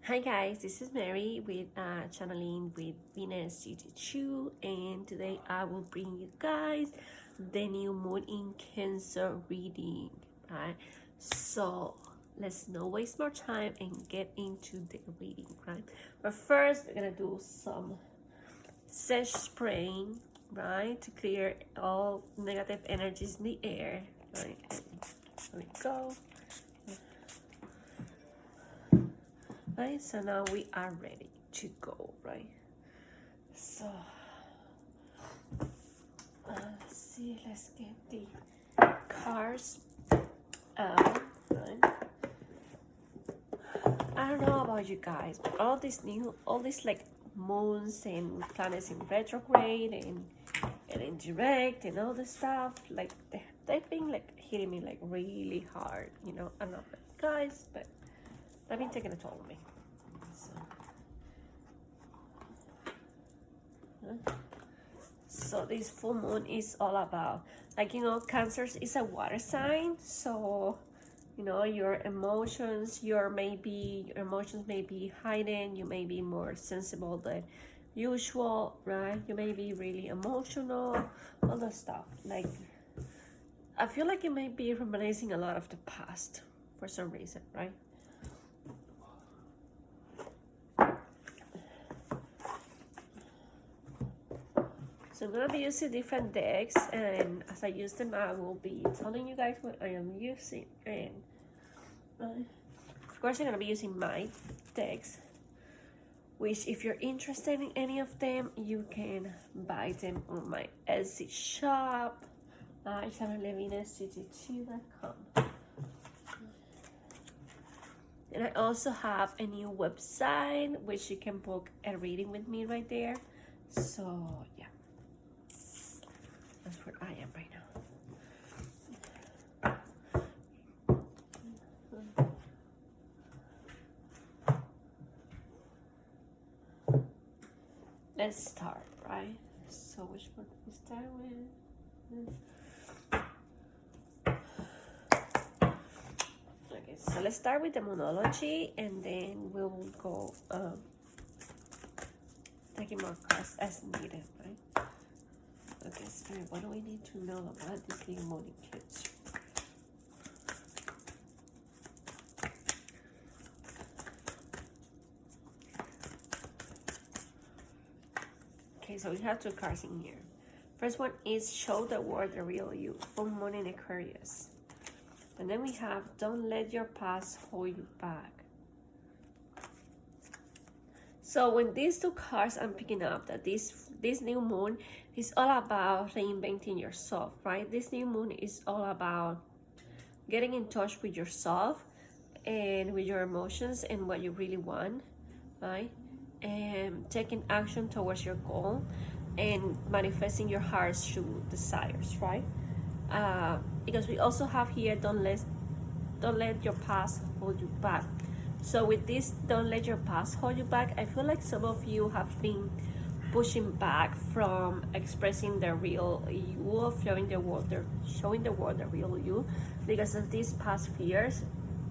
Hi guys, this is Mary with channeling with Venus CT2, and today I will bring you guys the new moon in Cancer reading, right? So let's not waste more time and get into the reading, right? But first we're gonna do some sage spraying, right, to clear all negative energies in the air, right? And let me go. Right, so now we are ready to go, right? So let's see, let's get the cards out, right? I don't know about you guys, but all these like moons and planets in retrograde and in direct and all this stuff, like they've been like hitting me like really hard, you know. I'm not like guys, but they've been taking a toll on me. So this full moon is all about, like, you know, Cancer is a water sign, so you know your emotions may be hidden. You may be more sensible than usual, right? You may be really emotional, all that stuff. Like, I feel like you may be reminiscing a lot of the past for some reason, right? So I'm gonna be using different decks, and as I use them, I will be telling you guys what I am using. And of course, I'm gonna be using my decks, which, if you're interested in any of them, you can buy them on my Etsy shop, channelinacct2.com. And I also have a new website, which you can book a reading with me right there. So yeah. That's where I am right now. Let's start, right? So which one do we start with? Okay, so let's start with the monology, and then we'll go taking more cards as needed, right? Okay, Spirit, what do we need to know about this new moon in Cancer? Okay, so we have two cards in here. First one is show the world the real you, full moon in Aquarius. And then we have don't let your past hold you back. So when these two cards, I'm picking up that this new moon is all about reinventing yourself, right? This new moon is all about getting in touch with yourself and with your emotions and what you really want, right? And taking action towards your goal and manifesting your heart's true desires, right? Because we also have here don't let your past hold you back. So with this, don't let your past hold you back, I feel like some of you have been pushing back from expressing the real you, of showing the world the real you, because of these past fears.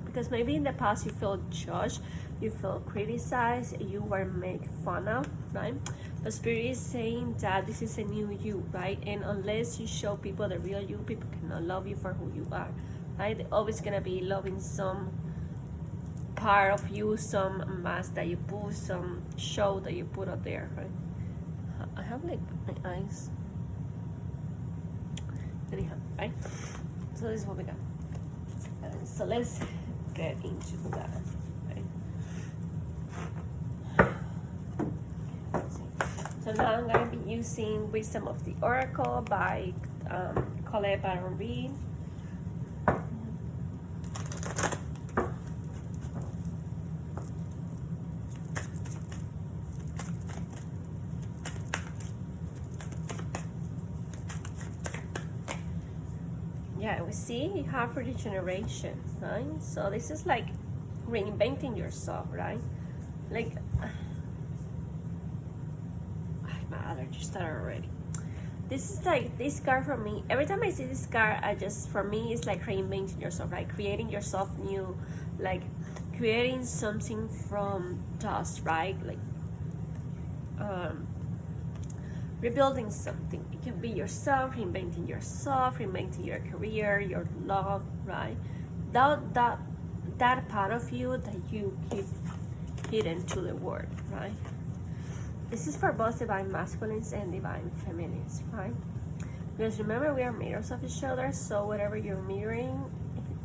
Because maybe in the past you felt judged, you felt criticized, you were made fun of, right? But Spirit is saying that this is a new you, right? And unless you show people the real you, people cannot love you for who you are, right? They're always gonna be loving some part of you, some mask that you put, some show that you put out there, right? I have like my eyes. Anyhow, right? So this is what we got. So let's get into that, right? So now I'm gonna be using Wisdom of the Oracle by Colette Baron Reed. Yeah, we see you have regeneration, right? So this is like reinventing yourself, right? Like, my allergies started already. This is like, this card for me, every time I see this card, for me, it's like reinventing yourself, right? Creating yourself new, like creating something from dust, right? Like rebuilding something. It can be yourself, reinventing yourself, reinventing your career, your love, right? That part of you that you keep hidden to the world, right? This is for both divine masculines and divine feminines, right? Because remember, we are mirrors of each other, so whatever you're mirroring,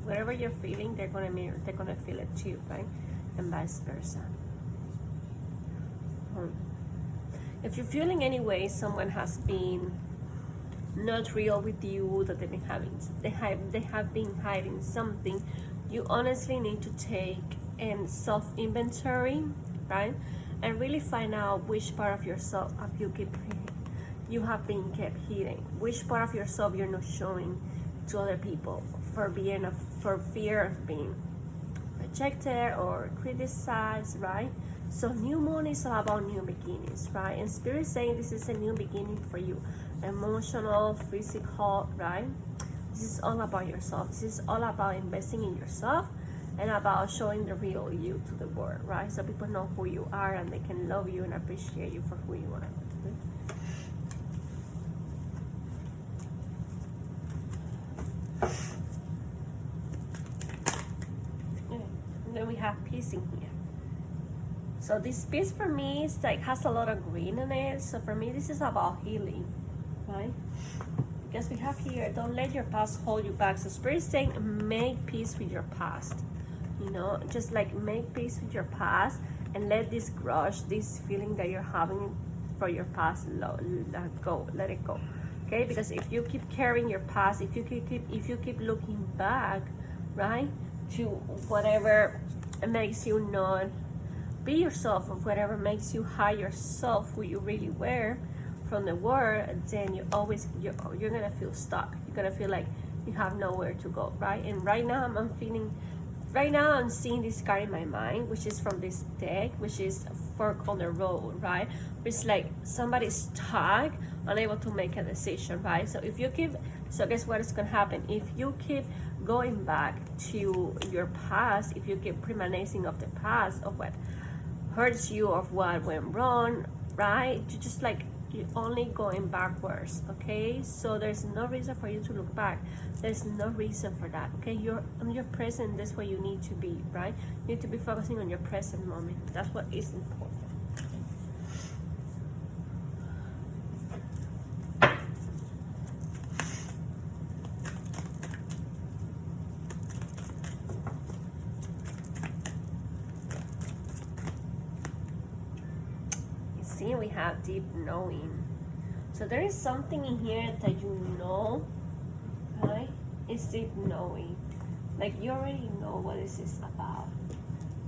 whatever you're feeling, they're gonna mirror, they're gonna feel it too, right? And vice versa. If you're feeling any way someone has been not real with you, that they have been hiding something, you honestly need to take and self-inventory, right? And really find out which part of yourself you have been kept hidden, which part of yourself you're not showing to other people for fear of being rejected or criticized, right? So new moon is all about new beginnings, right? And spirit is saying this is a new beginning for you, emotional, physical, right? This is all about yourself. This is all about investing in yourself and about showing the real you to the world, right? So people know who you are and they can love you and appreciate you for who you are. And then we have peace in here. So this piece for me is like has a lot of green in it. So for me, this is about healing, right? Because we have here, don't let your past hold you back. So spirit is saying, make peace with your past. You know, just like make peace with your past and let this grudge, this feeling that you're having for your past, let it go. Okay, because if you keep carrying your past, if you keep looking back, right, to whatever makes you not be yourself, or whatever makes you hide yourself, who you really were from the world, then you're gonna feel stuck. You're gonna feel like you have nowhere to go, right? And right now I'm seeing this card in my mind, which is from this deck, which is fork on the road, right? It's like somebody's stuck, unable to make a decision, right? So guess what is gonna happen? If you keep going back to your past, if you keep reminiscing of the past, of what hurts you, of what went wrong, right? You're only going backwards, okay? So there's no reason for you to look back. There's no reason for that, okay? You're on your present, that's where you need to be, right? You need to be focusing on your present moment. That's what is important. See, we have deep knowing. So there is something in here that you know, right? It's deep knowing. Like you already know what this is about.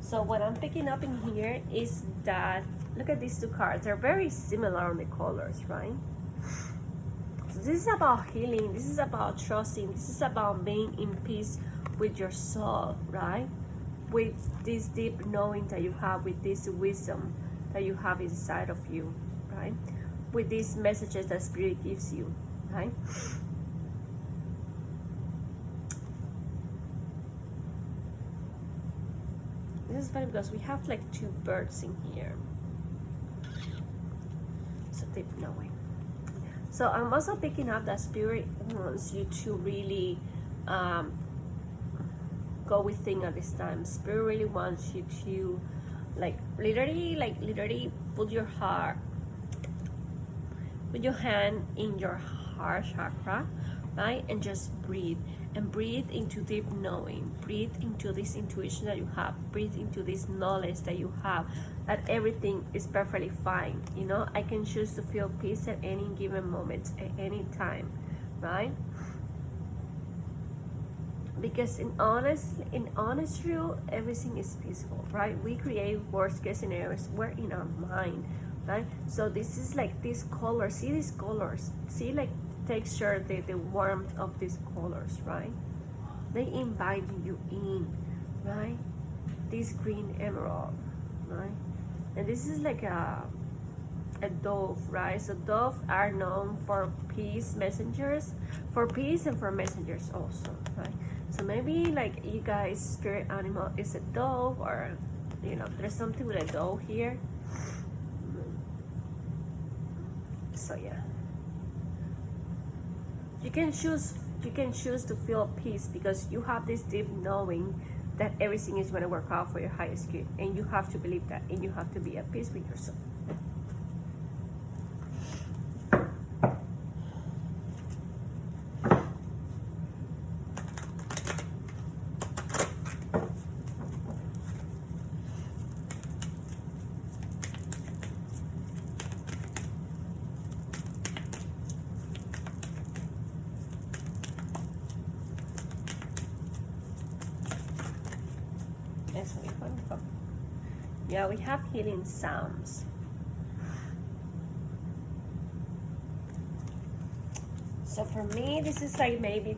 So what I'm picking up in here is that, look at these two cards. They're very similar on the colors, right? So this is about healing. This is about trusting. This is about being in peace with yourself, right? With this deep knowing that you have, with this wisdom that you have inside of you, right? With these messages that spirit gives you, right? This is funny because we have like two birds in here. So deep knowing. So I'm also picking up that spirit wants you to really go within at this time. Spirit really wants you to literally put your hand in your heart chakra, right? And just breathe. And breathe into deep knowing. Breathe into this intuition that you have. Breathe into this knowledge that you have, that everything is perfectly fine. You know, I can choose to feel peace at any given moment, at any time, right? Because in honest truth, everything is peaceful, right? We create worst case scenarios. We're in our mind, right? So this is like these colors. See these colors. See like texture, the warmth of these colors, right? They invite you in, right? This green emerald, right? And this is like a dove, right? So doves are known for peace messengers, for peace and for messengers also, right? So maybe like you guys spirit animal is a dove, or you know, there's something with a dove here. So yeah, you can choose to feel peace because you have this deep knowing that everything is going to work out for your highest good, and you have to believe that, and you have to be at peace with yourself. Yeah, we have healing sounds. So for me, this is like maybe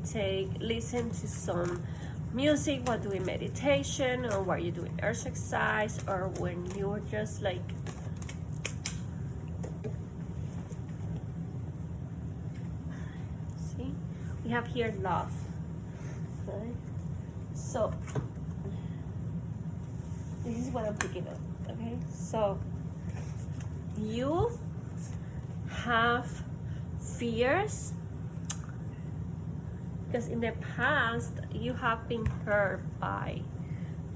listen to some music while doing meditation, or while you're doing exercise, or when you're just like see, we have here love, right? So this is what I'm picking up. Okay, so you have fears because in the past you have been hurt by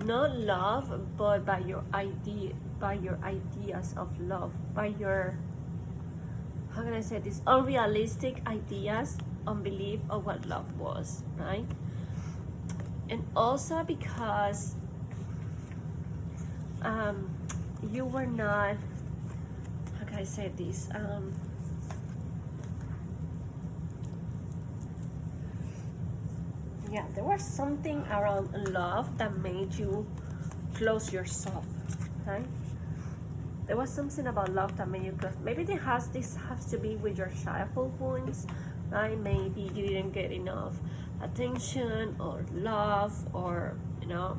not love, but by your ideas of love, by your, how can I say this, unrealistic ideas, unbelief of what love was, right? And also because you were not, how can I say this, yeah, there was something around love that made you close yourself, right? There was something about love that made you close. Maybe this has to be with your childhood wounds, right? Maybe you didn't get enough attention or love, or you know,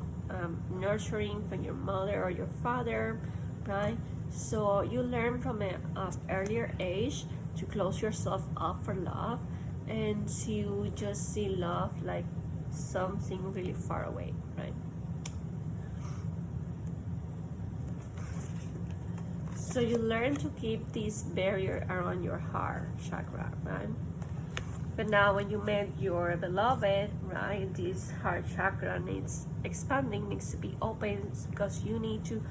nurturing from your mother or your father, right? So you learn from an earlier age to close yourself up for love, and to just see love like something really far away, right? So you learn to keep this barrier around your heart chakra, right? But now when you met your beloved, right, this heart chakra needs expanding, needs to be open, because you need to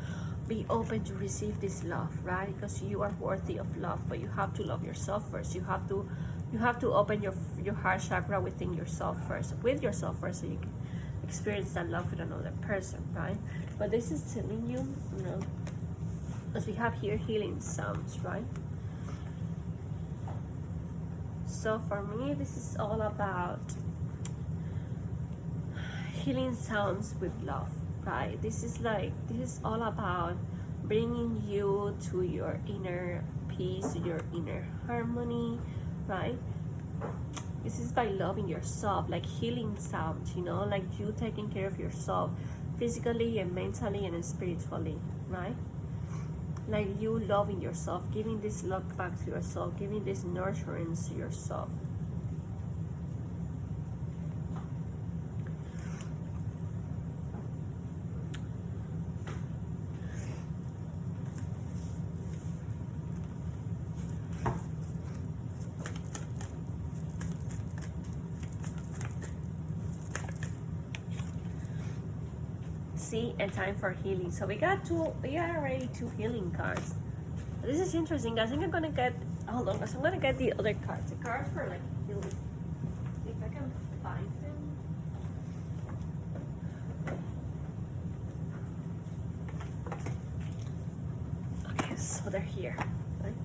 be open to receive this love, right? Because you are worthy of love, but you have to love yourself first. You have to open your heart chakra within yourself first, with yourself first, so you can experience that love with another person, right? But this is telling you, you know, as we have here healing sounds, right? So for me, this is all about healing sounds with love, right? This is all about bringing you to your inner peace, your inner harmony, right? This is by loving yourself, like healing sounds, you know, like you taking care of yourself physically and mentally and spiritually, right? Like you loving yourself, giving this love back to yourself, giving this nurturance to yourself. See, and time for healing. So we got already two healing cards. This is interesting. I think I'm gonna get, hold on, because I'm gonna get the other cards. The cards for like healing. If I can find them. Okay, so they're here. Right?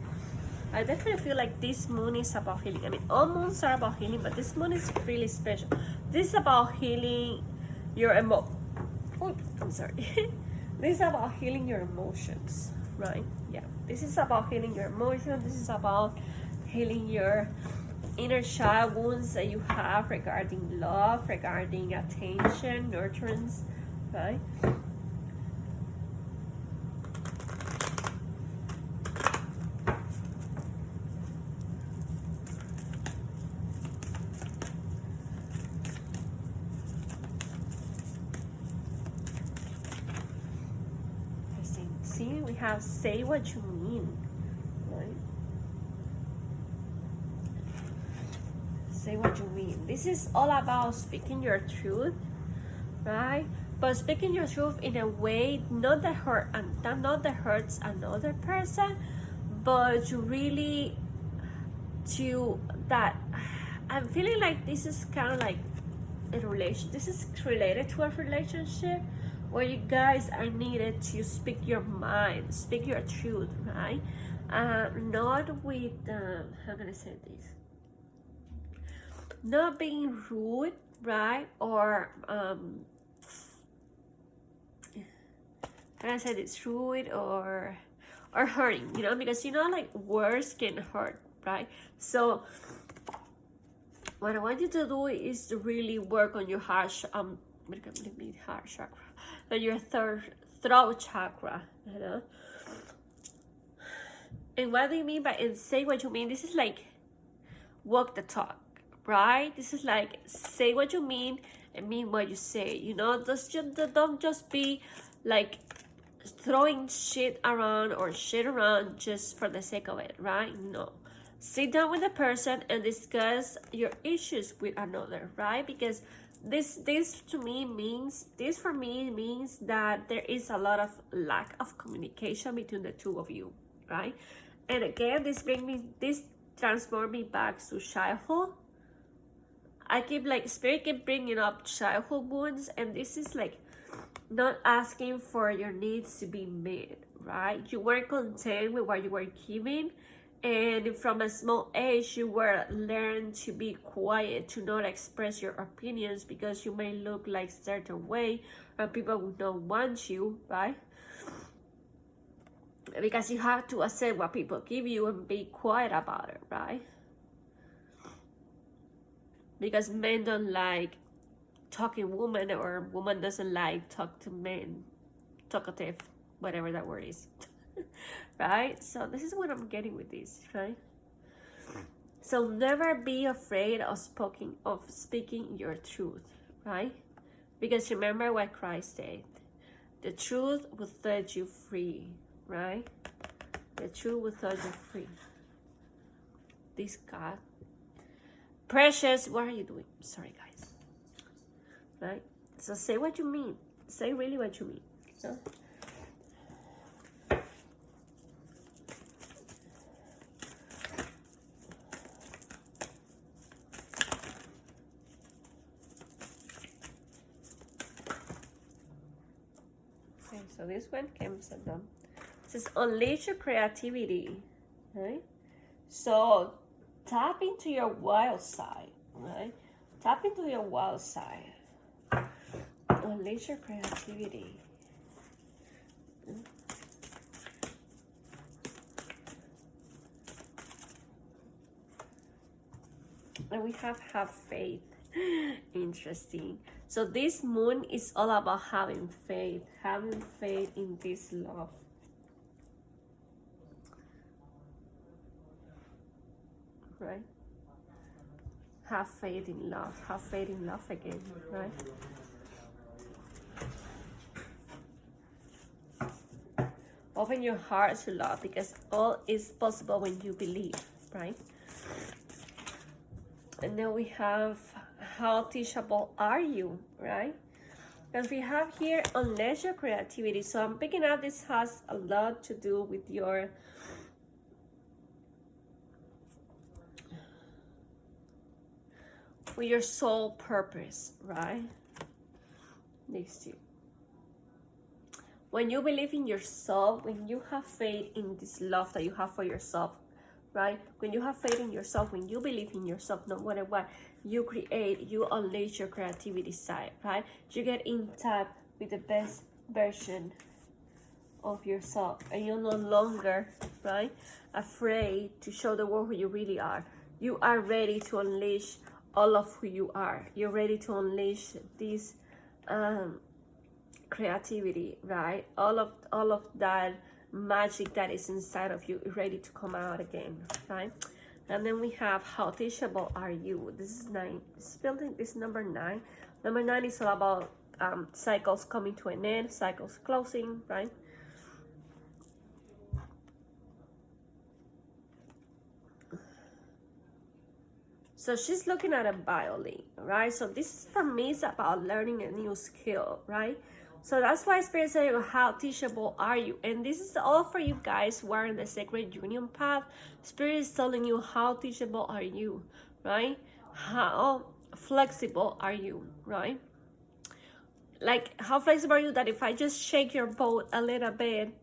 I definitely feel like this moon is about healing. I mean, all moons are about healing, but this moon is really special. This is about healing your I'm sorry. This is about healing your emotions, right? Yeah. This is about healing your emotions. This is about healing your inner child wounds that you have regarding love, regarding attention, nurturance, right? see, we have say what you mean, right? Say what you mean. This is all about speaking your truth, right? But speaking your truth in a way not that hurts another person, but you really to that. I'm feeling like this is kind of like a relation. This is related to a relationship where you guys are needed to speak your mind, speak your truth, right? Not with how can I say this? Not being rude, right? Or can I say it's rude or hurting, you know, because you know like words can hurt, right? So what I want you to do is to really work on your heart chakra, on your throat chakra, you know. And what do you mean by and say what you mean? This is like walk the talk, right? This is like say what you mean and mean what you say. You know, don't just be like throwing shit around or shit around just for the sake of it, right? No. Sit down with a person and discuss your issues with another, right? Because this for me means that there is a lot of lack of communication between the two of you, right? And again, this transform me back to childhood. I keep like spirit keep bringing up childhood wounds, and this is like not asking for your needs to be met, right? You weren't content with what you were given, and from a small age you were learned to be quiet, to not express your opinions because you may look like certain way or people would not want you, right? Because you have to accept what people give you and be quiet about it, right? Because men don't like talking woman, or woman doesn't like talk to men, talkative, whatever that word is. Right? So this is what I'm getting with this, right? So never be afraid of speaking your truth, right? Because remember what Christ said, the truth will set you free, right? The truth will set you free. This God. Precious, what are you doing? Sorry, guys. Right? So say what you mean. Say really what you mean. So, okay, so this one comes at them. It says unleash your creativity. Right? So tap into your wild side, right? Tap into your wild side. Unleash your creativity. And we have faith. Interesting. So this moon is all about having faith in this love. Right? Have faith in love. Have faith in love again, right? Open your heart to love, because all is possible when you believe, right? And then we have how teachable are you, right? Because we have here unleash your creativity. So I'm picking up this has a lot to do with your soul purpose, right? These two. When you believe in yourself, when you have faith in this love that you have for yourself, right? When you have faith in yourself, when you believe in yourself, no matter what, you create, you unleash your creativity side, right? You get in touch with the best version of yourself, and you're no longer, right, afraid to show the world who you really are. You are ready to unleash all of who you are. You're ready to unleash this creativity, right? All of that magic that is inside of you is ready to come out again, right? And then we have how teachable are you? This is 9. This is number 9. Number 9 is all about cycles coming to an end, cycles closing, right? So she's looking at a violin, right? So this for me is about learning a new skill, right? So that's why Spirit is saying, how teachable are you? And this is all for you guys who are in the sacred union path. Spirit is telling you, how teachable are you, right? How flexible are you, right? Like, how flexible are you that if I just shake your boat a little bit,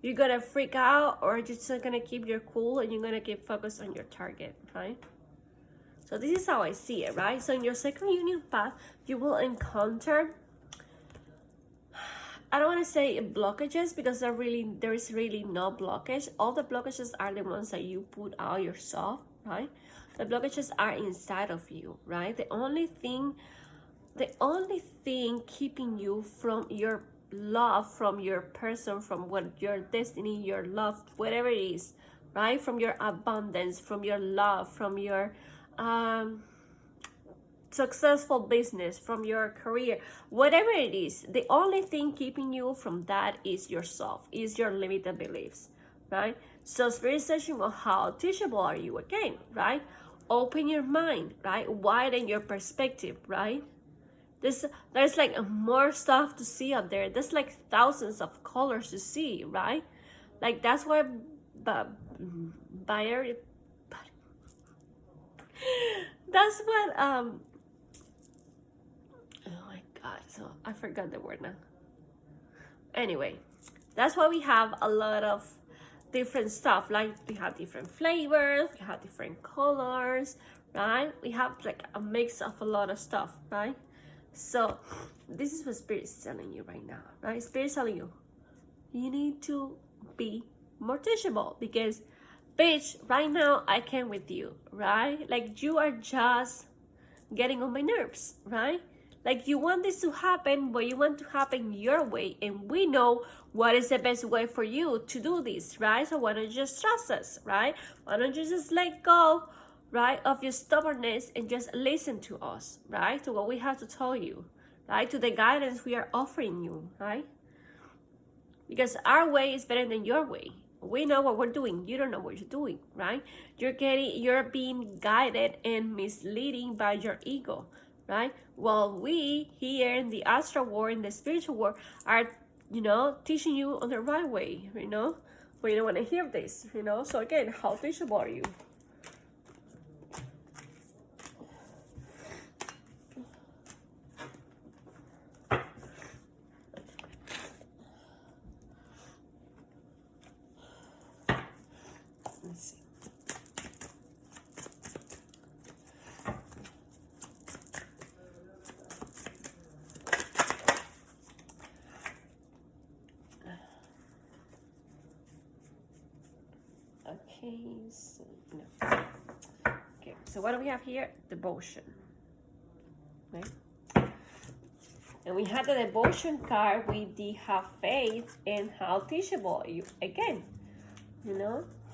you're gonna freak out, or you're just gonna keep your cool and you're gonna keep focused on your target, right? So this is how I see it, right? So in your sacred union path, you will encounter, I don't want to say blockages, because there is really no blockage. All the blockages are the ones that you put out yourself, right? The blockages are inside of you, right? The only thing keeping you from your love, from your person, from what your destiny, your love, whatever it is, right? From your abundance, from your love, from your successful business, from your career, whatever it is, the only thing keeping you from that is yourself, is your limited beliefs, right? So Spirit says, well, how teachable are you? Again, right? Open your mind, right? Widen your perspective, right? There's like more stuff to see out there. There's like thousands of colors to see, right? Like that's why that's what oh my god, so I forgot the word now. Anyway, that's why we have a lot of different stuff. Like we have different flavors, we have different colors, right? We have like a mix of a lot of stuff, right? So this is what Spirit is telling you right now, right? Spirit is telling you, you need to be more teachable, because bitch, right now I can't with you, right? Like you are just getting on my nerves, right? Like you want this to happen, but you want to happen your way, and we know what is the best way for you to do this, right? So why don't you just trust us, right? Why don't you just let go, right, of your stubbornness and just listen to us, right? To what we have to tell you, right? To the guidance we are offering you, right? Because our way is better than your way. We know what we're doing. You don't know what you're doing, right? You're being guided and misleading by your ego, right? While we here in the astral world, in the spiritual world, are, teaching you on the right way, but you don't want to hear this, So again, how teachable are you? Let's see. Okay, so no. Okay, so what do we have here? Devotion. Okay. And we have the devotion card with the have faith and how teachable are you. Again,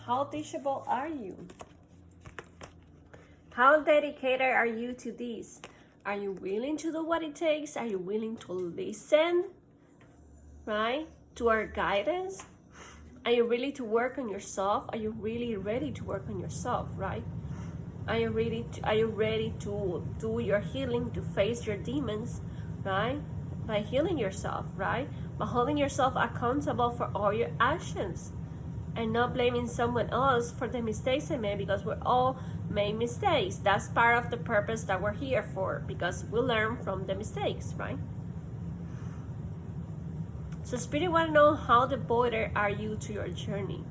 how teachable are you? How dedicated are you to this? Are you willing to do what it takes? Are you willing to listen, right, to our guidance? Are you ready to work on yourself? Are you really ready to work on yourself, right? Are you ready to do your healing, to face your demons, right? By healing yourself, right? By holding yourself accountable for all your actions and not blaming someone else for the mistakes they made, because we all make mistakes. That's part of the purpose that we're here for, because we learn from the mistakes, right? So Spirit want to know, how devoted are you to your journey?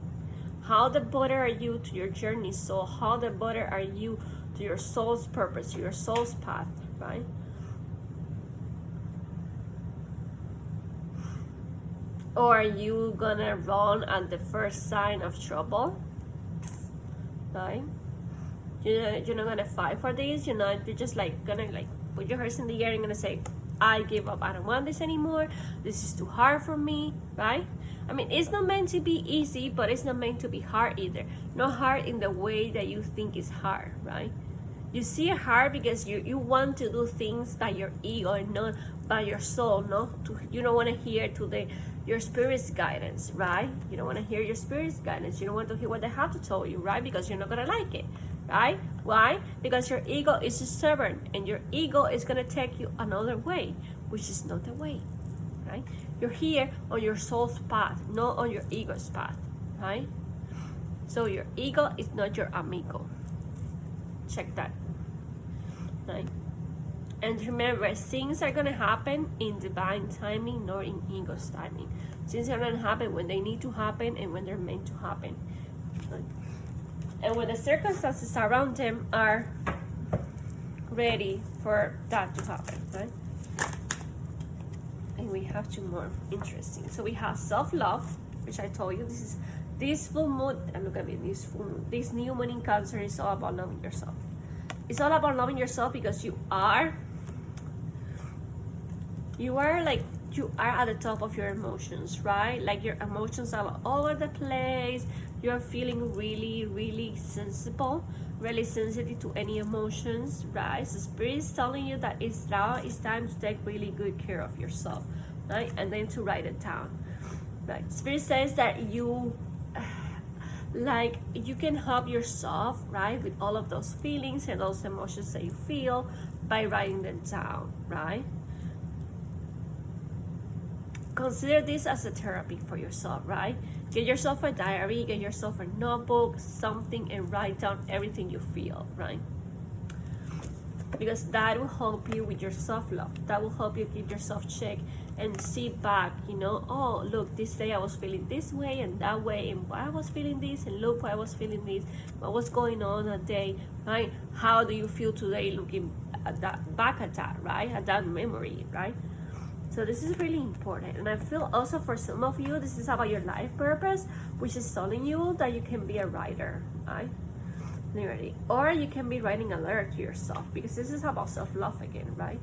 How devoted are you to your journey? So how devoted are you to your soul's purpose, your soul's path, right? Or are you gonna run at the first sign of trouble, right? You're not gonna fight for this. You're just like gonna put your hands in the air and gonna say, I give up, I don't want this anymore, this is too hard for me, right? I mean, it's not meant to be easy, but it's not meant to be hard either. Not hard in the way that you think is hard, right? You see it hard because you want to do things by your ego and not by your soul, you don't want to hear to your spirit's guidance, right? You don't want to hear your spirit's guidance. You don't want to hear what they have to tell you, right? Because you're not gonna like it, right? Why? Because your ego is stubborn, and your ego is going to take you another way, which is not the way, right? You're here on your soul's path, not on your ego's path, right? So your ego is not your amigo. Check that, right? And remember, things are going to happen in divine timing, not in ego's timing. Things are going to happen when they need to happen and when they're meant to happen, right? And when the circumstances around them are ready for that to happen, right? And we have two more interesting. So we have self-love, which I told you, this full moon, and look at me, this full moon, this new moon in Cancer is all about loving yourself. It's all about loving yourself because you are at the top of your emotions, right? Like your emotions are all over the place. You're feeling really, really sensible, really sensitive to any emotions, right? So Spirit is telling you that it's time to take really good care of yourself, right? And then to write it down, right? Spirit says that you can help yourself, right, with all of those feelings and those emotions that you feel by writing them down, right? Consider this as a therapy for yourself, right? Get yourself a diary, get yourself a notebook, something, and write down everything you feel, right? Because that will help you with your self-love. That will help you give yourself check and see back, oh, look, this day I was feeling this way and that way, and why I was feeling this, and look why I was feeling this, what was going on that day, right? How do you feel today looking at that, right? At that memory, right? So this is really important. And I feel also for some of you, this is about your life purpose, which is telling you that you can be a writer, right? Or you can be writing a letter to yourself, because this is about self-love again, right?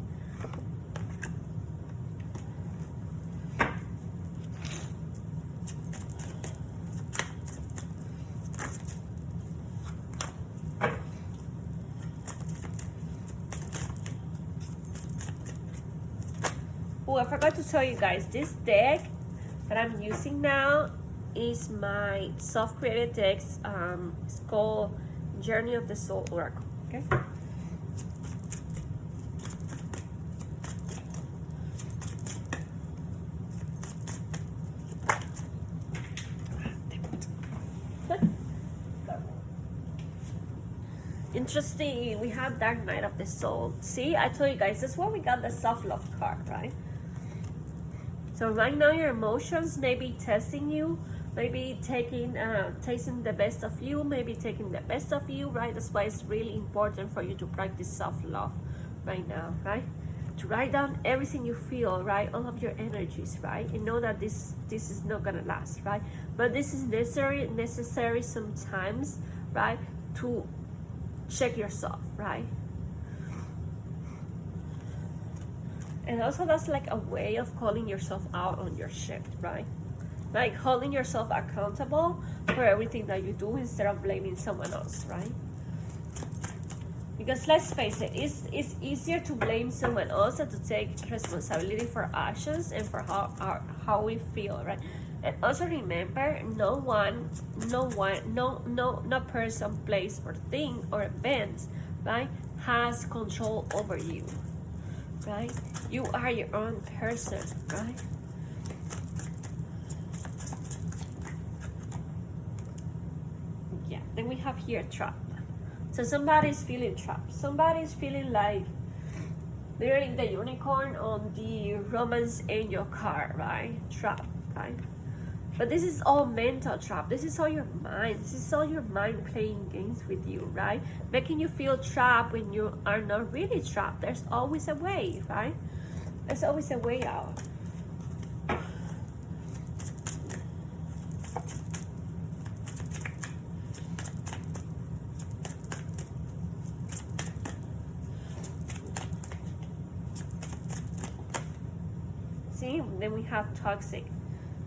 Oh, I forgot to tell you guys, this deck that I'm using now is my self-created deck. It's called Journey of the Soul Oracle, okay? Interesting, we have Dark Night of the Soul. See, I told you guys, that's where we got the self-love card, right? So right now your emotions may be testing you, maybe tasting the best of you, maybe taking the best of you, right? That's why it's really important for you to practice self-love right now, right? To write down everything you feel, right? All of your energies, right? And know that this is not gonna last, right? But this is necessary sometimes, right? To check yourself, right? And also that's like a way of calling yourself out on your shit, right? Like holding yourself accountable for everything that you do instead of blaming someone else, right? Because let's face it, it's easier to blame someone else than to take responsibility for actions and for how we feel, right? And also remember, no person, place, or thing, or event, right, has control over you, right? You are your own person, right? Yeah, then we have here trap. So somebody's feeling trapped. Somebody's feeling like they're in the unicorn on the romance angel card, right? Trap, right? But this is all mental trap. This is all your mind. This is all your mind playing games with you, right? Making you feel trapped when you are not really trapped. There's always a way, right? There's always a way out. See, then we have toxic.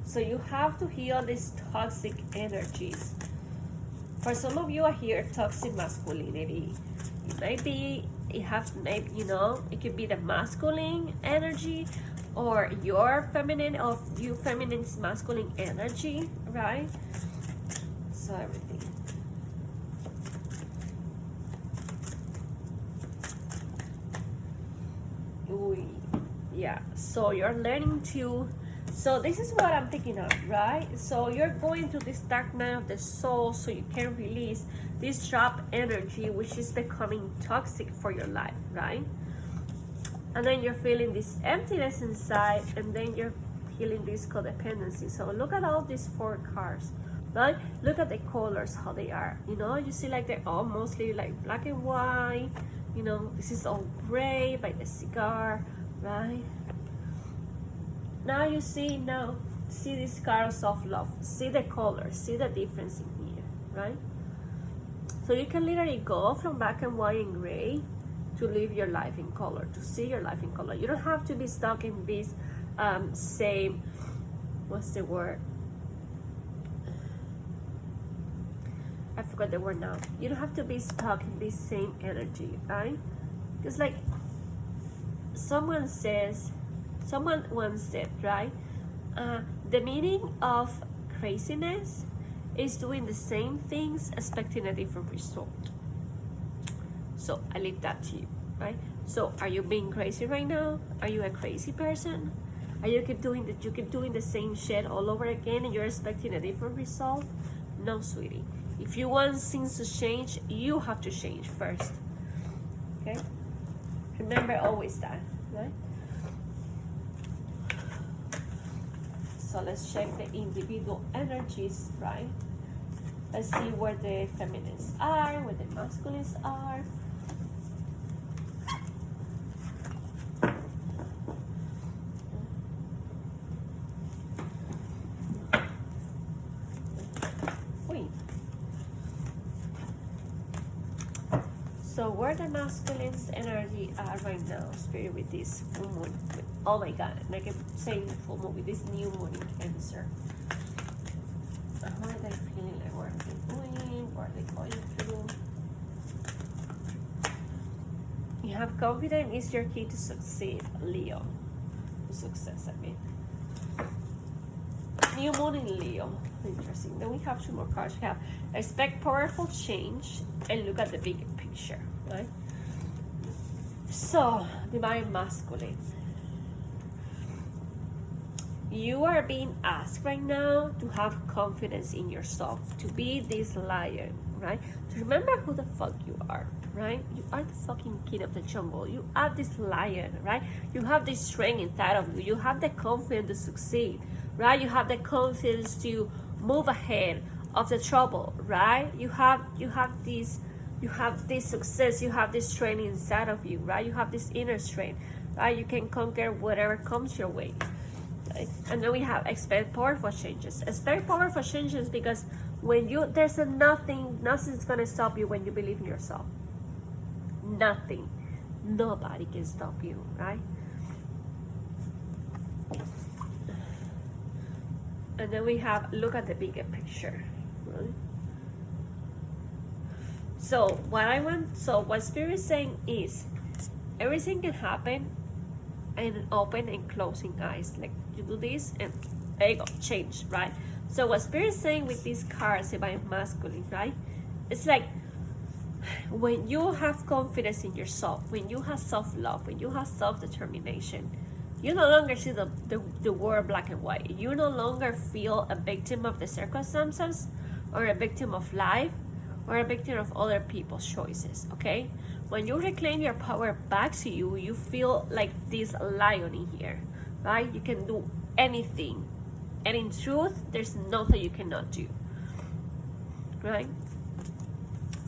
So you have to heal these toxic energies. For some of you are here, toxic masculinity. It might be, it could be the masculine energy, or your feminine, or you feminine's masculine energy, right? So everything. Yeah, so you're learning to, so this is what I'm picking up, right? So you're going through this dark night of the soul so you can release this trapped energy which is becoming toxic for your life, right? And then you're feeling this emptiness inside, and then you're feeling this codependency. So look at all these 4 cards, right? Look at the colors, how they are, you know, you see like they're all mostly like black and white, you know, this is all gray by the cigar, right? Now you see, now see this card of self-love, see the colors, see the difference in here, right? So you can literally go from black and white and gray to live your life in color, to see your life in color. You don't have to be stuck in this same, what's the word? I forgot the word now. You don't have to be stuck in this same energy, right? It's like someone once said, right? The meaning of craziness is doing the same things expecting a different result. So I leave that to you, right? So are you being crazy right now? Are you a crazy person? Are you keep doing the same shit all over again and you're expecting a different result? No, sweetie. If you want things to change, you have to change first. Okay? Remember always that, right? So let's check the individual energies, right? Let's see where the feminines are, where the masculines are. So where the masculine's energy are right now, Spirit, with this full moon? Oh my God, like I'm saying full moon with this new moon in Cancer. How are they feeling? Like what are they doing? What are they going through? You have confidence is your key to succeed, Leo. Success, I mean. New moon in Leo. Interesting. Then we have 2 more cards. We have expect powerful change and look at the bigger picture, right? So, divine masculine. You are being asked right now to have confidence in yourself, to be this lion, right? To remember who the fuck you are, right? You are the fucking king of the jungle. You are this lion, right? You have this strength inside of you. You have the confidence to succeed, right? You have the confidence to move ahead of the trouble, right? You have this success, you have this strength inside of you, right? You have this inner strength, right? You can conquer whatever comes your way, right? And then we have expect powerful changes. Expect powerful changes because when there's nothing's gonna stop you when you believe in yourself. Nothing, nobody can stop you, right? And then we have look at the bigger picture, right? So what Spirit is saying is everything can happen in open and closing eyes. Like you do this and there you go, change, right? So what Spirit is saying with these cards about masculine, right? It's like when you have confidence in yourself, when you have self-love, when you have self-determination, you no longer see the world black and white. You no longer feel a victim of the circumstances or a victim of life or a victim of other people's choices, okay? When you reclaim your power back to you, you feel like this lion in here, right? You can do anything. And in truth, there's nothing you cannot do, right?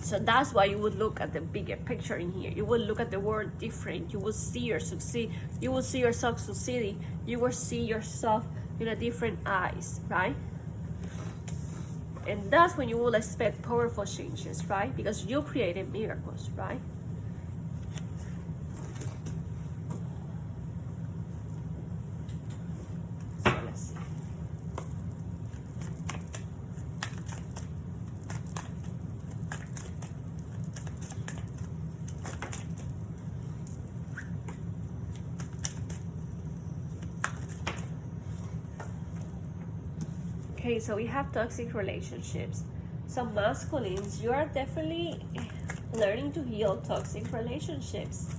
So that's why you would look at the bigger picture in here. You will look at the world different. You will see yourself succeeding. You will see yourself in a different eyes, right? And that's when you will expect powerful changes, right? Because you created miracles, right? So let's see. Okay, so we have toxic relationships. So masculines, you are definitely learning to heal toxic relationships.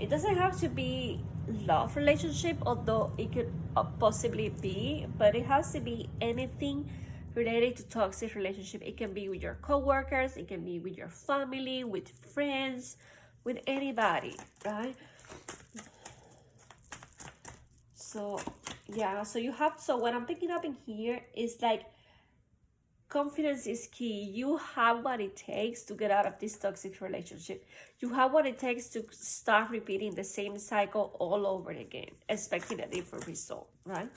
It doesn't have to be love relationship, although it could possibly be, but it has to be anything related to toxic relationship. It can be with your coworkers, it can be with your family, with friends, with anybody, right? So yeah, so you have, so what I'm picking up in here is like confidence is key. You have what it takes to get out of this toxic relationship. You have what it takes to start repeating the same cycle all over again, expecting a different result, right?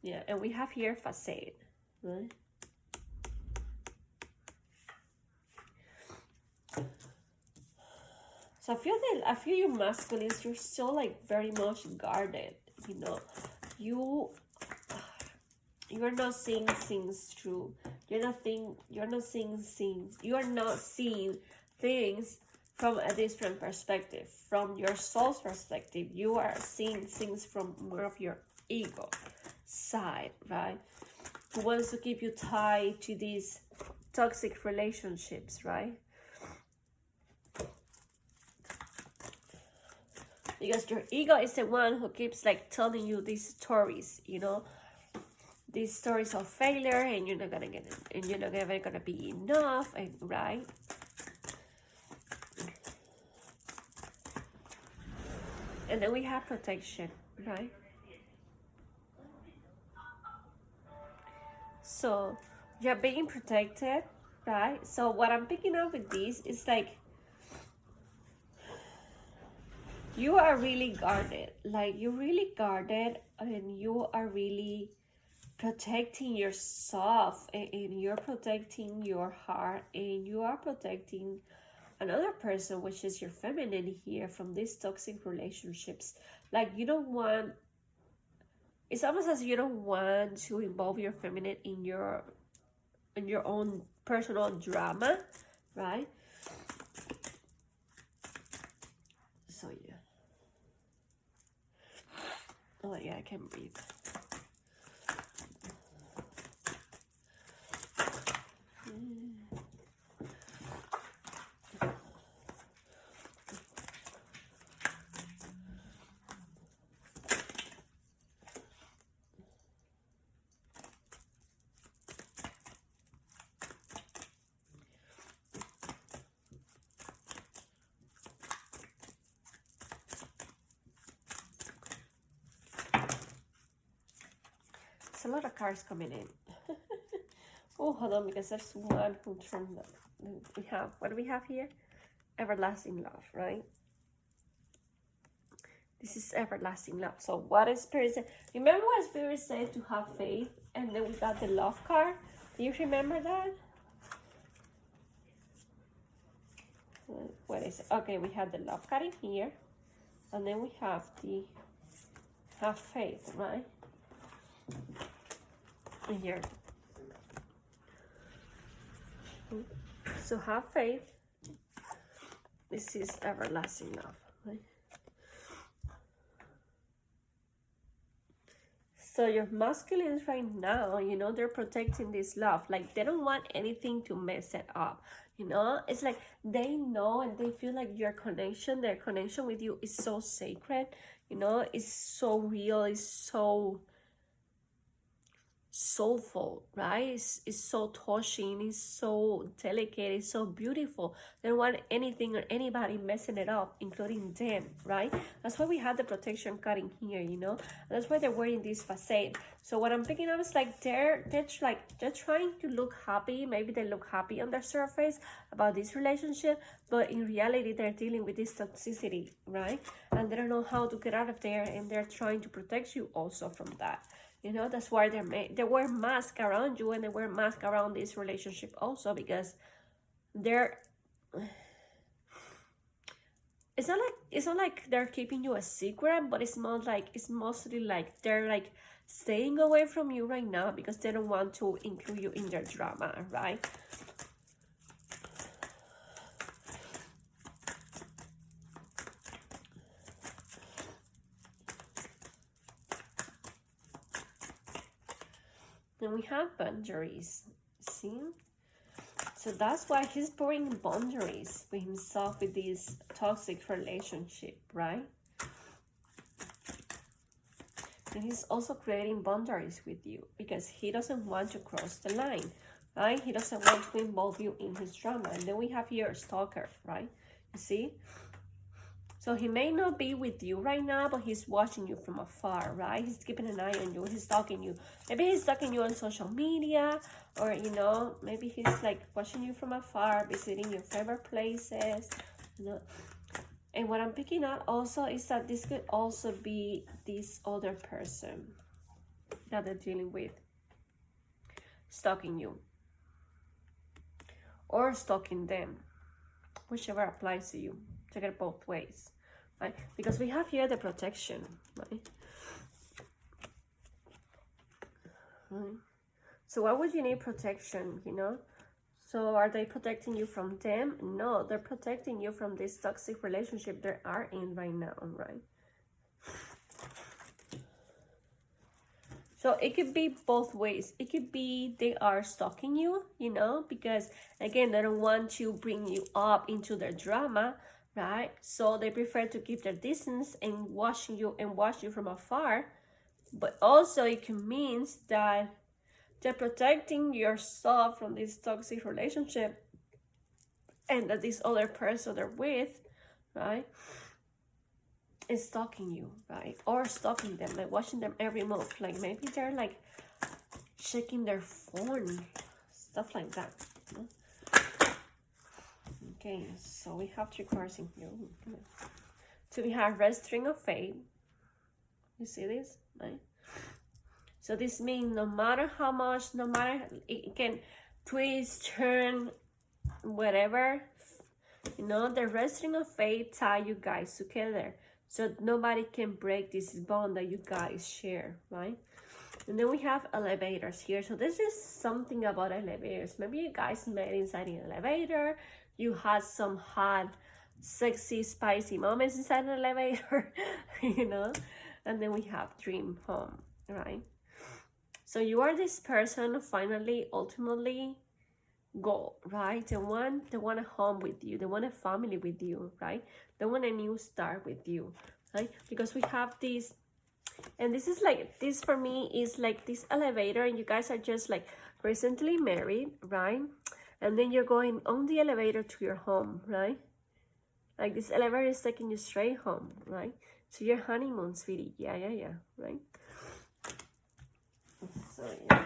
Yeah, and we have here facade, right? So I feel you masculines, you're still like very much guarded, you know. You're not seeing things through. You're not seeing things from a different perspective. From your soul's perspective, you are seeing things from more of your ego side, right? Who wants to keep you tied to these toxic relationships, right? Because your ego is the one who keeps like telling you these stories, you know, these stories of failure, and you're not gonna get it, and you're not ever gonna be enough, and right? And then we have protection, right? So you're being protected, right? So what I'm picking up with this is like you are really guarded, like you're really guarded, and you are really protecting yourself, and you're protecting your heart, and you are protecting another person, which is your feminine here, from these toxic relationships. Like you don't want, it's almost as you don't want to involve your feminine in your own personal drama, right? So yeah. Oh yeah, I can breathe. It's a lot of cards coming in. Oh, hold on, because there's one who from we have, what do we have here? Everlasting love, right? This is everlasting love. So what is Spirit said? Remember what Spirit said, to have faith, and then we got the love card. Do you remember that? What is it? Okay, we have the love card in here, and then we have the have faith, right? In here. So have faith. This is everlasting love, right? So your masculines right now, you know, they're protecting this love. Like they don't want anything to mess it up. You know, it's like they know and they feel like their connection with you is so sacred. You know, it's so real, it's so soulful, right? It's so touching, it's so delicate, it's so beautiful. They don't want anything or anybody messing it up, including them, right? That's why we have the protection card in here, you know. That's why they're wearing this facade. So what I'm picking up is like they're trying to look happy. Maybe they look happy on the surface about this relationship, but in reality they're dealing with this toxicity, right? And they don't know how to get out of there, and they're trying to protect you also from that. You know, that's why they wear masks around you, and they wear masks around this relationship also, because they're, it's not like they're keeping you a secret, but it's mostly like they're like staying away from you right now because they don't want to include you in their drama, right? Then we have boundaries, see? So that's why he's putting boundaries with himself with this toxic relationship, right? And he's also creating boundaries with you because he doesn't want to cross the line, right? He doesn't want to involve you in his drama. And then we have here a stalker, right? You see? So he may not be with you right now, but he's watching you from afar, right? He's keeping an eye on you. He's stalking you. Maybe he's stalking you on social media, or, you know, maybe he's like watching you from afar, visiting your favorite places, you know. And what I'm picking up also is that this could also be this other person that they're dealing with, stalking you, or stalking them, whichever applies to you. Take it both ways, right? Because we have here the protection, right? So why would you need protection, you know? So are they protecting you from them? No, they're protecting you from this toxic relationship they are in right now, right? So it could be both ways. It could be they are stalking you, you know, because again, they don't want to bring you up into their drama, right? So they prefer to keep their distance and watch you from afar. But also it can mean that they're protecting yourself from this toxic relationship, and that this other person they're with, right, is stalking you, right? Or stalking them, like watching them every move. Like maybe they're like checking their phone, stuff like that, you know? Okay, so we have 3 cards in here. So we have Red String of Fate. You see this, right? So this means no matter how much, no matter, it can twist, turn, whatever, you know, the Red String of Fate tie you guys together. So nobody can break this bond that you guys share, right? And then we have elevators here. So this is something about elevators. Maybe you guys met inside an elevator. You had some hot, sexy, spicy moments inside an elevator, you know? And then we have dream home, right? So you are this person finally, ultimately, go, right? They want a home with you. They want a family with you, right? They want a new start with you, right? Because we have this, and this is like, this for me is like this elevator, and you guys are just like recently married, right? And then you're going on the elevator to your home, right? Like this elevator is taking you straight home, right? So your honeymoon, sweetie. Yeah, right? So yeah.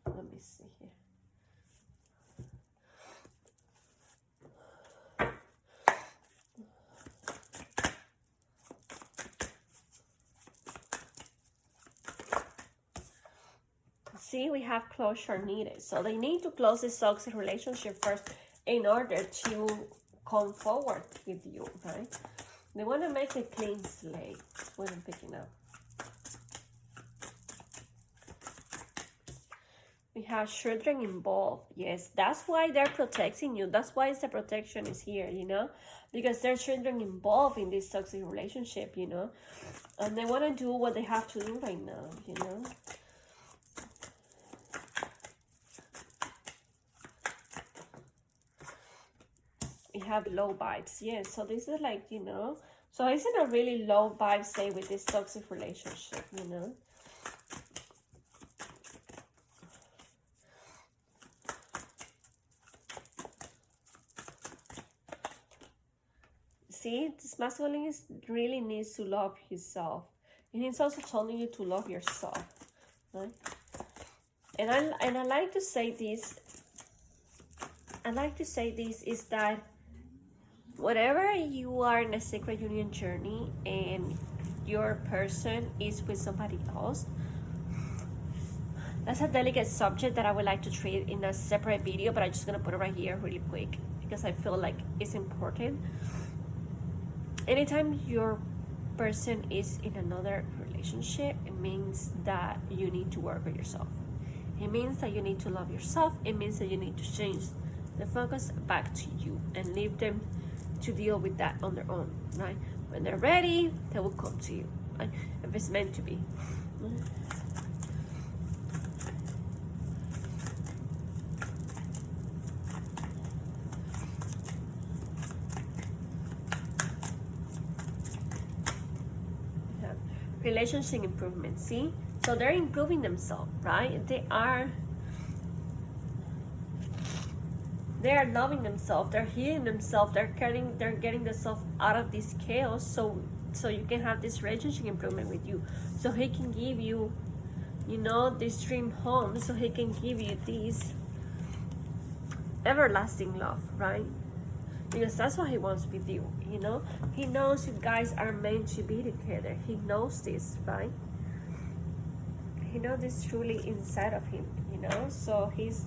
Let me see here. See, we have closure needed. So they need to close this toxic relationship first in order to come forward with you, right? They want to make a clean slate. That's what I'm picking up. We have children involved. Yes, that's why they're protecting you. That's why the protection is here, you know? Because there are children involved in this toxic relationship, you know? And they want to do what they have to do right now, you know? We have low vibes. Yes, so this is like, you know, so it's in a really low vibe state with this toxic relationship, you know. See, this masculine really needs to love himself. And he's also telling you to love yourself, right? And I like to say this. I like to say this is that whatever you are in a sacred union journey and your person is with somebody else, that's a delicate subject that I would like to treat in a separate video, but I'm just gonna put it right here really quick because I feel like it's important. Anytime your person is in another relationship, it means that you need to work on yourself. It means that you need to love yourself. It means that you need to change the focus back to you and leave them to deal with that on their own, right? When they're ready, they will come to you, right? If it's meant to be. relationship improvement. See, so they're improving themselves, right? They are loving themselves, they're healing themselves, they're getting themselves out of this chaos, so you can have this relationship improvement with you, so he can give you, you know, this dream home, so he can give you this everlasting love, right? Because that's what he wants with you, you know. He knows you guys are meant to be together. He knows this, right? He knows this truly inside of him, you know. So he's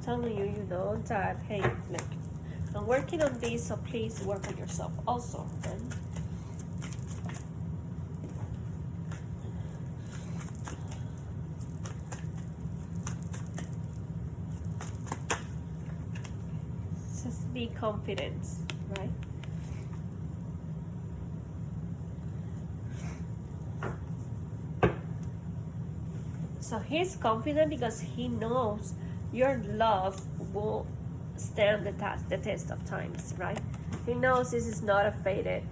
telling you, you know, that, hey, look, I'm working on this, so please work on yourself also, right? Just be confident, right? So he's confident because he knows your love will stand the test of times, right? He knows this is not a faded,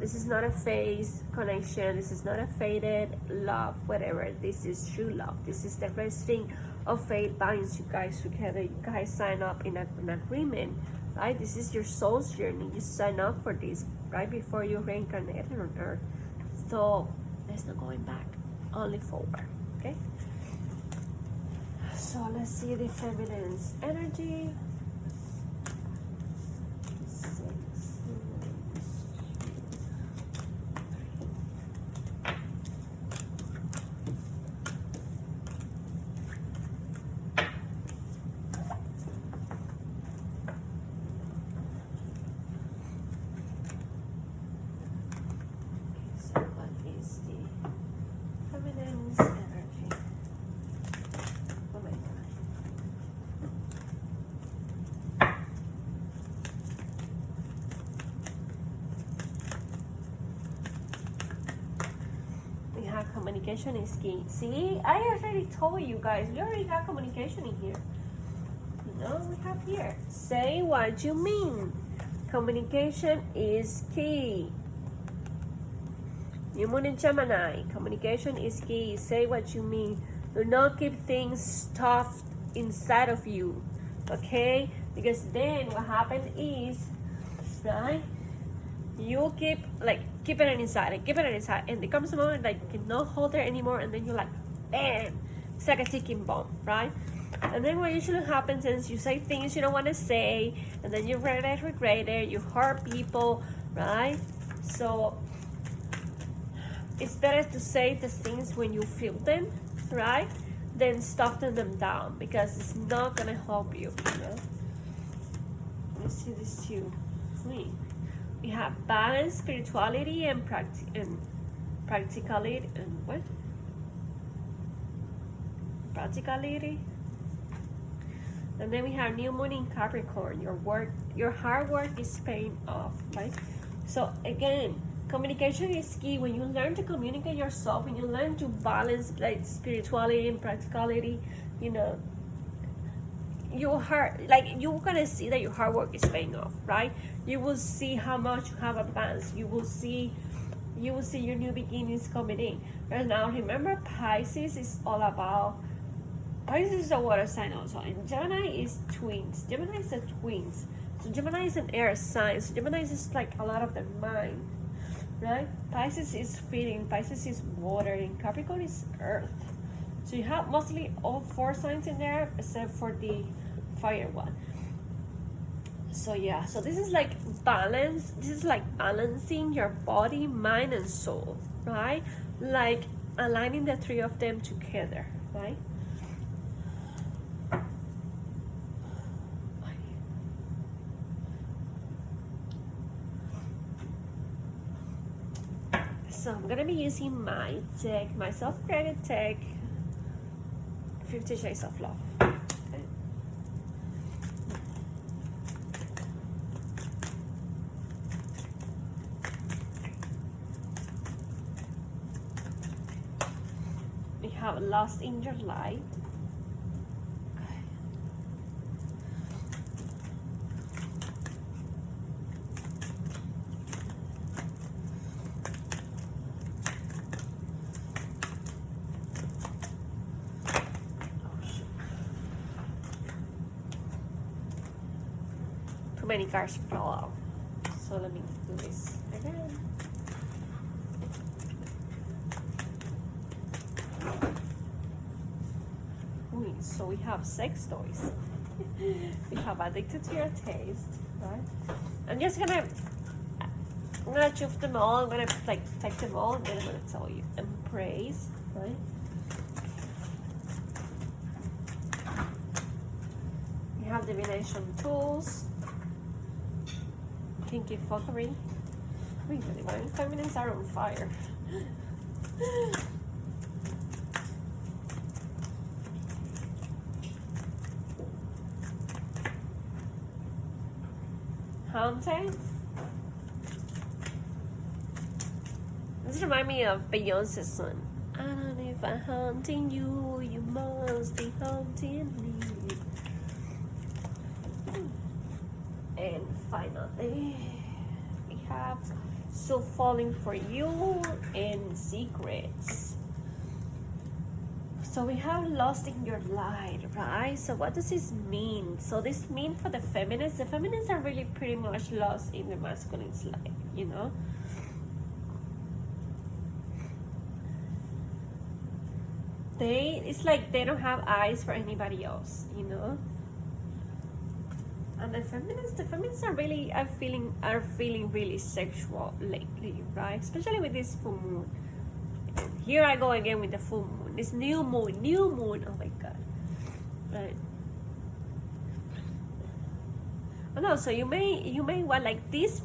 this is not a phase connection, this is not a faded love, whatever. This is true love. This is the resting of fate binds you guys together. You guys sign up in an agreement, right? This is your soul's journey. You sign up for this right before you reincarnated on earth. So there's no going back, only forward. Okay, so let's see the feminine's energy. Communication is key. See, I already told you guys, we already have communication in here. You know, we have here, say what you mean. Communication is key. New Moon in Gemini, communication is key. Say what you mean. Do not keep things stuffed inside of you, okay? Because then what happens is, right, you keep it inside and there comes a moment like you cannot hold it anymore, and then you're like, bam, it's like a ticking bomb, right? And then what usually happens is you say things you don't want to say, and then you regret it, you hurt people, right? So it's better to say the things when you feel them, right, than stuffing them down, because it's not gonna help you, you know. Let's see this too. We have balance, spirituality, and practicality, and what? Practicality. And then we have New Moon in Capricorn. Your hard work is paying off, right? So again, communication is key. When you learn to communicate yourself, when you learn to balance like spirituality and practicality, you know, you're gonna see that your hard work is paying off, right? You will see how much you have advanced. You will see your new beginnings coming in. And now remember, Pisces is all about, Pisces is a water sign also, and Gemini is twins. Gemini is a twins. So Gemini is an air sign. So Gemini is like a lot of the mind, right? Pisces is feeling, Pisces is water, and Capricorn is earth. So you have mostly all four signs in there except for the fire one. So yeah, so this is like balance. This is like balancing your body, mind, and soul, right? Like aligning the three of them together, right? So I'm gonna be using my deck, my self-created deck, 50 Shades of Love. Okay. We have Lost in Your Light. Okay. too many cards fell out. So let me do this again. So we have sex toys. We have addicted to your taste, right? I'm gonna choose them all. I'm gonna like take them all, and then I'm gonna tell you. Embrace, right? We have divination tools. Kinky fuckery. Really, my feminines are on fire. Haunting. This reminds me of Beyonce's song. I don't know if I'm haunting you, you must be haunting me. And finally, we have Still Falling for You and Secrets. So we have Lost in Your Light, right? So what does this mean? So this means for the feminists are really pretty much lost in the masculine's life, you know? It's like they don't have eyes for anybody else, you know? And the feminists are feeling really sexual lately, right? Especially with this full moon. And here I go again with the full moon. This new moon. Oh my god. Right. Oh no, so you may want like this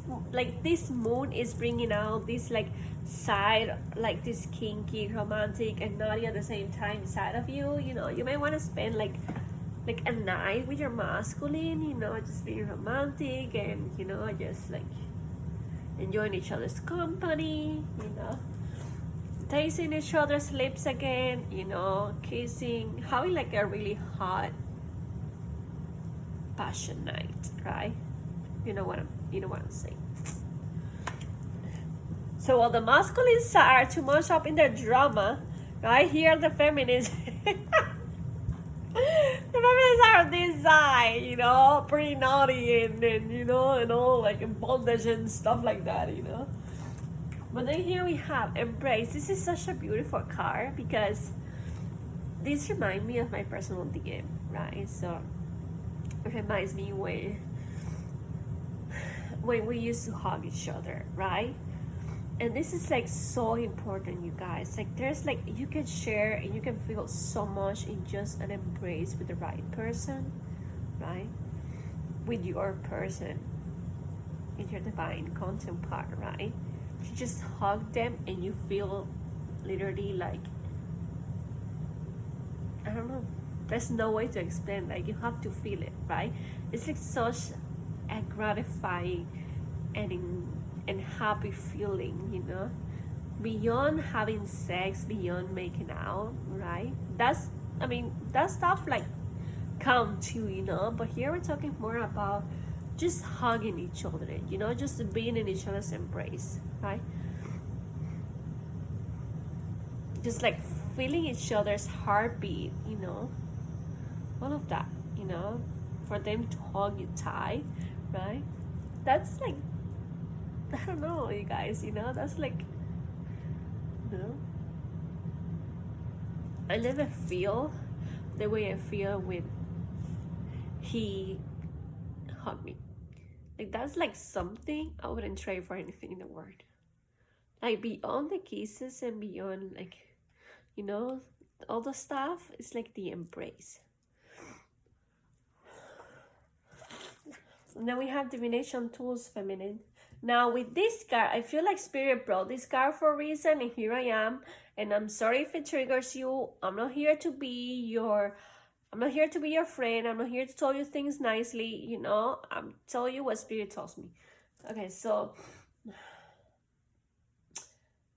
moon is bringing out this like side, like this kinky, romantic, and naughty at the same time side of you. You know, you may want to spend like a night with your masculine, you know, just being romantic and, you know, just like enjoying each other's company, you know, tasting each other's lips again, you know, kissing, having like a really hot passion night, right? You know what I'm saying. So while the masculines are too much up in their drama, right, here the feminists the feminists are on this side, you know, pretty naughty and you know, and all like in bondage and stuff like that, you know. But then here we have Embrace. This is such a beautiful card because this reminds me of my personal DM, right? So it reminds me when we used to hug each other, right? And this is like so important, you guys. Like there's like you can share and you can feel so much in just an embrace with the right person, right? With your person, in your divine counterpart, right? You just hug them and you feel literally like, I don't know, there's no way to explain, like you have to feel it, right? It's like such a gratifying and happy feeling, you know, beyond having sex, beyond making out, right? That stuff like count too, you know, but here we're talking more about just hugging each other, you know, just being in each other's embrace, right? Just like feeling each other's heartbeat, you know, all of that, you know, for them to hug you tight, right? That's like, I don't know, you guys, you know, that's like, you know, I never feel the way I feel when he hugged me. Like that's like something I wouldn't trade for anything in the world. Like beyond the kisses and beyond like, you know, all the stuff, it's like the embrace. And then we have divination tools, feminine. Now with this card, I feel like Spirit brought this card for a reason, and here I am. And I'm sorry if it triggers you. I'm not here to be your friend. I'm not here to tell you things nicely, you know. I'm telling you what Spirit tells me. Okay, so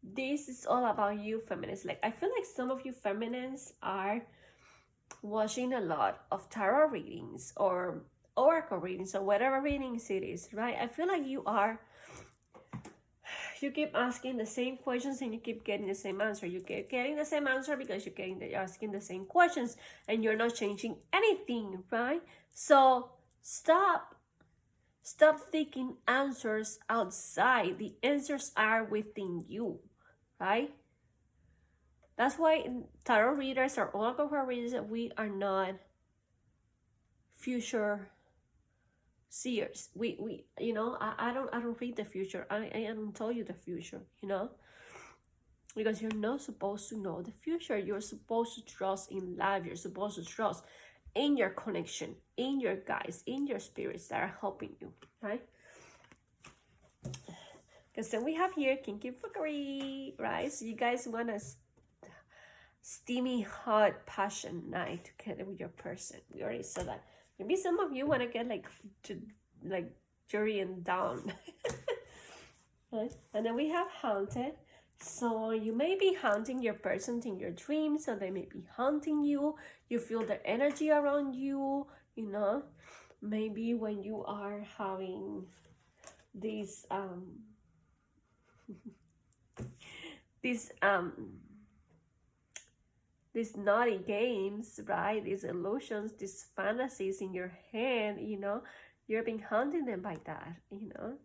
this is all about you, feminists. Like I feel like some of you feminists are watching a lot of tarot readings or oracle readings or whatever readings it is, right? I feel like you keep asking the same questions and you keep getting the same answer. You keep getting the same answer because you're asking the same questions and you're not changing anything, right? So stop Stop seeking answers outside. The answers are within you, right? That's why tarot readers or oracle readers, we are not future seers. We you know, I don't read the future. I don't tell you the future, you know, because you're not supposed to know the future. You're supposed to trust in life. You're supposed to trust in your connection, in your guides, in your spirits that are helping you, right? Because then we have here kinky fuckery, right? So you guys want a steamy, hot passion night together with your person. We already said that. Maybe some of you want to get like jury and down. Right? And then we have haunted. So you may be haunting your person in your dreams, so they may be haunting you. You feel their energy around you, you know. Maybe when you are having these these naughty games, right? These illusions, these fantasies in your head, you know, you're being haunted them by that, you know.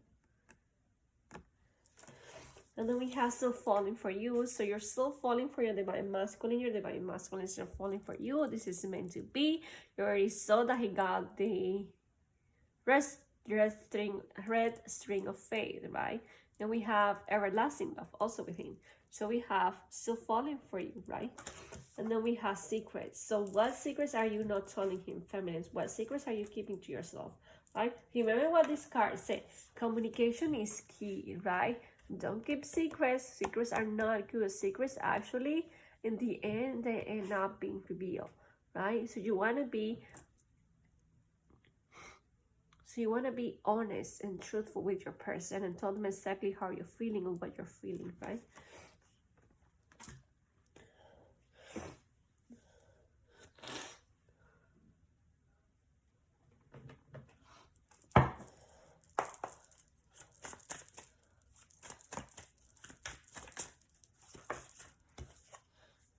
And then we have still falling for you. So you're still falling for your divine masculine. Your divine masculine is still falling for you. This is meant to be. You already saw that he got the red string of faith, right? And we have everlasting love also with him. So we have still falling for you, right? And then we have secrets. So what secrets are you not telling him, feminines? What secrets are you keeping to yourself, right? Remember what this card said. Communication is key, right? Don't keep secrets. Secrets are not good. Secrets actually, in the end, they end up being revealed, right? So you want to be honest and truthful with your person and tell them exactly how you're feeling and what you're feeling, right?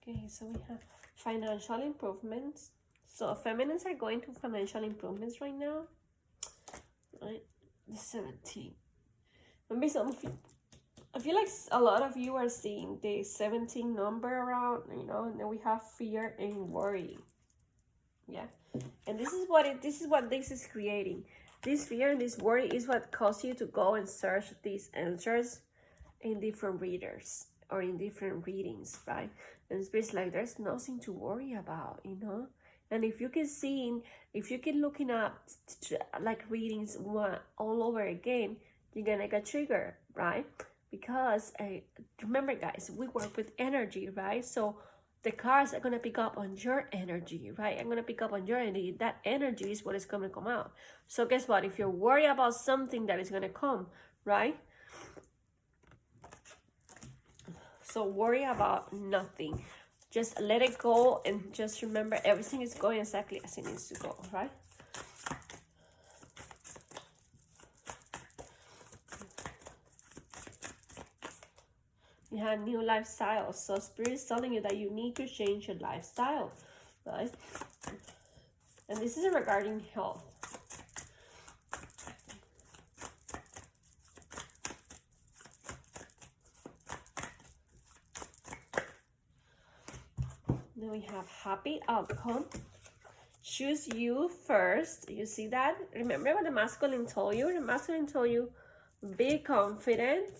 Okay, so we have financial improvements. So feminines are going through financial improvements right now, right? The 17. Maybe some of you, I feel like a lot of you are seeing the 17 number around, you know, and then we have fear and worry. Yeah, and this is what this is creating. This fear and this worry is what caused you to go and search these answers in different readers or in different readings, right? And it's like there's nothing to worry about, you know. And if you keep looking up like readings all over again, you're gonna get triggered, right? Because remember, guys, we work with energy, right? So the cards are gonna pick up on your energy, right? I'm gonna pick up on your energy. That energy is what is gonna come out. So guess what? If you're worried about something that is gonna come, right? So worry about nothing. Just let it go and just remember everything is going exactly as it needs to go, right? You have new lifestyle. So Spirit is telling you that you need to change your lifestyle, right? And this is regarding health. Then we have happy outcome. Choose you first. You see that? Remember what the masculine told you? The masculine told you, be confident,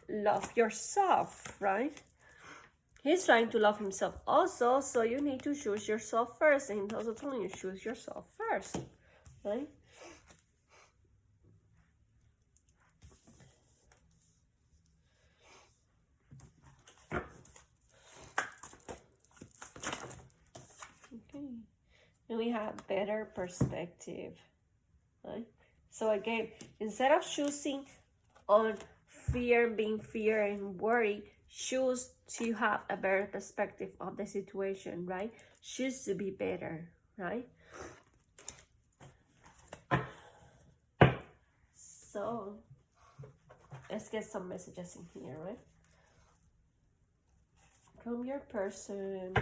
love yourself, right? He's trying to love himself also, so you need to choose yourself first. And he's also telling you, choose yourself first, right? Okay. And we have better perspective, right? So again, instead of choosing on being fear and worry, choose to have a better perspective of the situation, right? Choose to be better, right? So let's get some messages in here, right? From your person.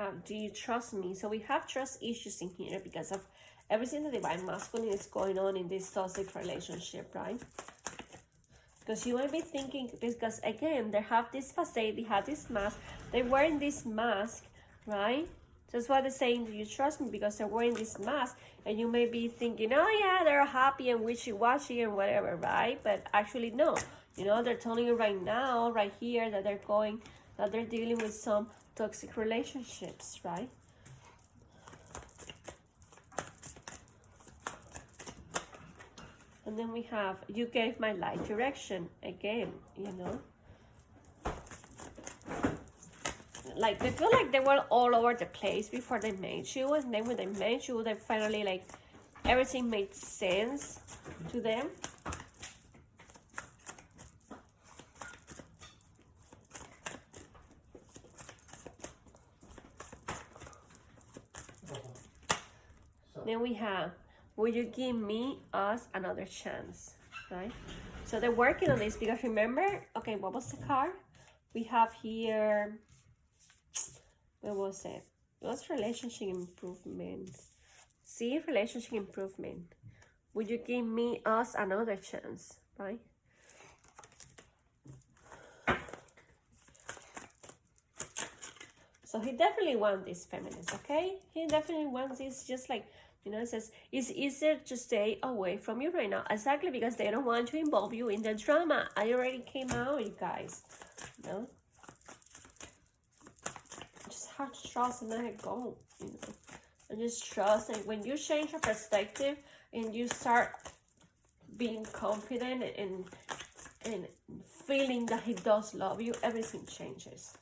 have, do you trust me? So we have trust issues in here because of everything the divine masculine is going on in this toxic relationship, right? Because you might be thinking, because again, they have this facade, they have this mask, they're wearing this mask, right? That's why they're saying, do you trust me? Because they're wearing this mask, and you may be thinking, oh yeah, they're happy and wishy-washy and whatever, right? But actually, no. You know, they're telling you right now, right here, that they're dealing with some toxic relationships, right? And then we have, you gave my life direction again, you know. Like, they feel like they were all over the place before they met you, and then when they met you, they finally, like, everything made sense to them. Then we have, will you give us another chance, right? So they're working on this because remember, okay, what was the card? We have here, what was it? It was relationship improvement. See, relationship improvement. Would you give us another chance, right? So he definitely wants this feminist, okay? He definitely wants this, just like, you know, it says, it's easier to stay away from you right now. Exactly, because they don't want to involve you in the drama. I already came out, you guys. You know? Just have to trust and let it go, you know? And just trust. And when you change your perspective and you start being confident and feeling that he does love you, everything changes.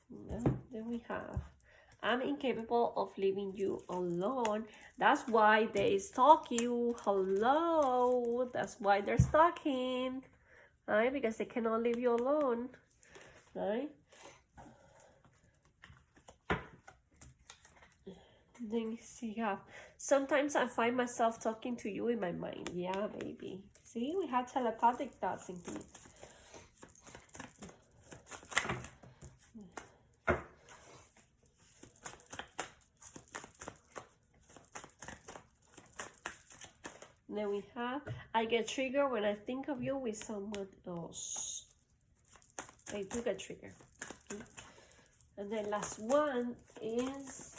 You know? Then we have, I'm incapable of leaving you alone. That's why they stalk you. Hello. That's why they're stalking. Right? Because they cannot leave you alone. Right? Then you see, yeah. Sometimes I find myself talking to you in my mind. Yeah, baby. See, we have telepathic thoughts in here. Then we have, I get triggered when I think of you with someone else. I do get triggered. Okay. And then last one is,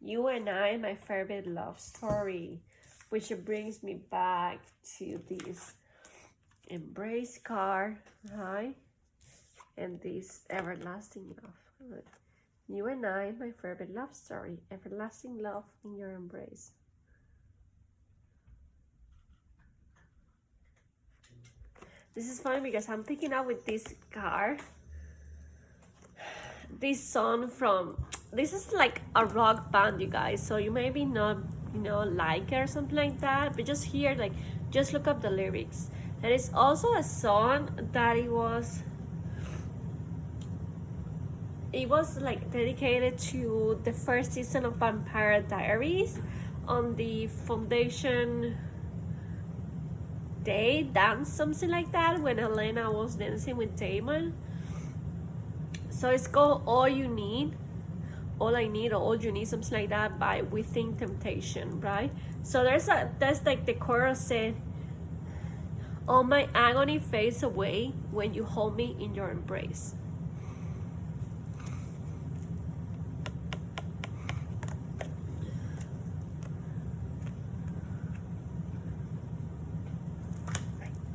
you and I, my favorite love story, which brings me back to this embrace card, right? And this everlasting love. You and I, my favorite love story, everlasting love in your embrace. This is funny because I'm picking up with this card this song from, this is like a rock band, you guys, so you maybe not, you know, like it or something like that, but just hear, like, just look up the lyrics. And it's also a song that it was like dedicated to the first season of Vampire Diaries on the foundation day dance, something like that, when Elena was dancing with Damon. So it's called All You Need, All I Need, or All You Need, something like that, by Within Temptation, right? So that's like the chorus said, all my agony fades away when you hold me in your embrace.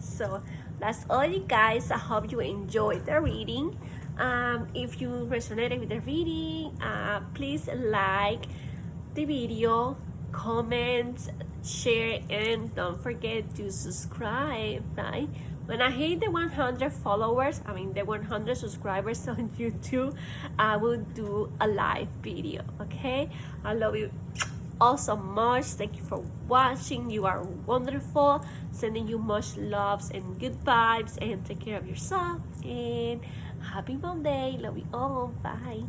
So that's all, you guys. I hope you enjoyed the reading. If you resonated with the reading, please like the video, comment, share, and don't forget to subscribe, right? When I hit the 100 followers, I mean the 100 subscribers on YouTube, I will do a live video, okay? I love you all so much. Thank you for watching. You are wonderful. Sending you much loves and good vibes, and take care of yourself, and happy Monday. Love you all. Bye.